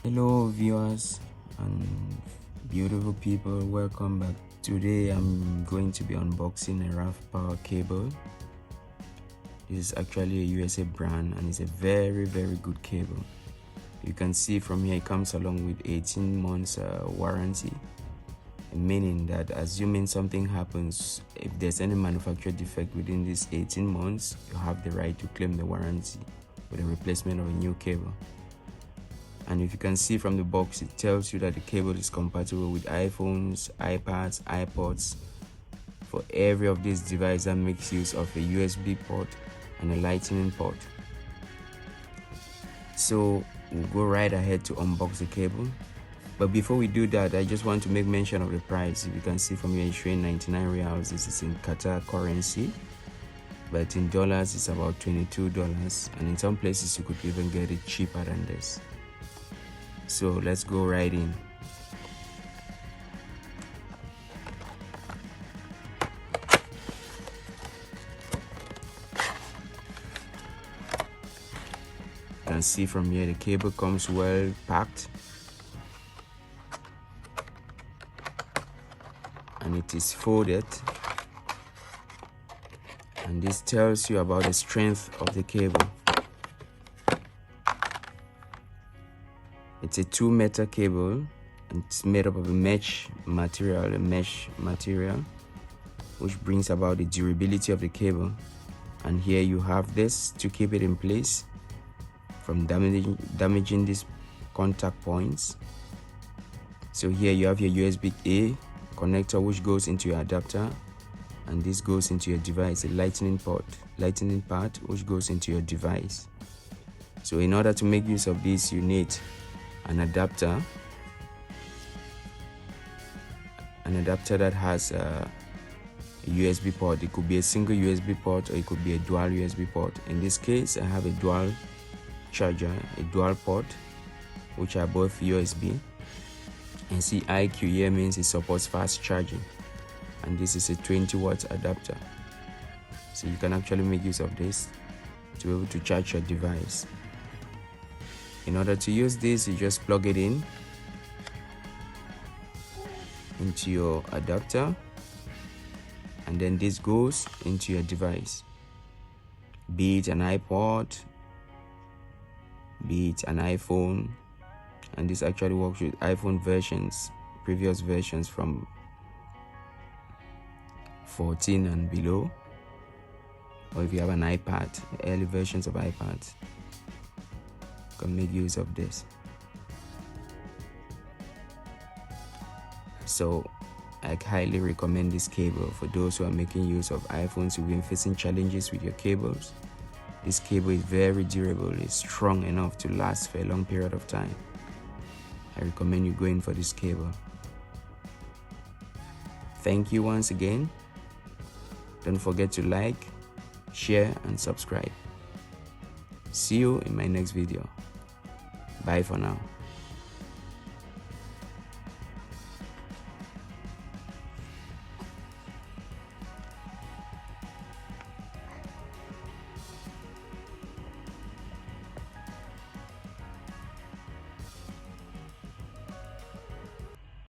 Hello viewers and beautiful people, welcome back. Today I'm going to be unboxing a RAV power cable. This is actually a USA brand and it's a very good cable. You can see from here it comes along with 18 months warranty, meaning that assuming something happens, if there's any manufacturer defect within these 18 months, you have the right to claim the warranty with a replacement of a new cable. And if you can see from the box, it tells you that the cable is compatible with iPhones, iPads, iPods, for every of these devices that makes use of a USB port and a lightning port. So we'll go right ahead to unbox the cable. But before we do that, I just want to make mention of the price. If you can see from here, it's showing 99 reals. This is in Qatar currency, but in dollars it's about $22, and in some places you could even get it cheaper than this. So let's go right in. You can see from here the cable comes well packed and it is folded, and this tells you about the strength of the cable. It's a 2-meter cable and it's made up of a mesh material, which brings about the durability of the cable. And here you have this to keep it in place from damaging these contact points. So here you have your USB-A connector, which goes into your adapter, and this goes into your device, a lightning part which goes into your device. So in order to make use of this, you need an adapter that has a USB port. It could be a single USB port or it could be a dual USB port. In this case, I have a dual charger, a dual port, which are both USB. And see, IQ here means it supports fast charging, and this is a 20-watt adapter. So you can actually make use of this to be able to charge your device. In order to use this, you just plug it in into your adapter, and then this goes into your device, be it an iPod, be it an iPhone. And this actually works with iPhone versions, previous versions from 14 and below, or if you have an iPad, early versions of iPads, can make use of this. So I highly recommend this cable for those who are making use of iPhones. You've been facing challenges with your cables. This cable is very durable. It's strong enough to last for a long period of time. I recommend you going for this cable. Thank you once again. Don't forget to like, share, and subscribe. See you in my next video. Bye for now.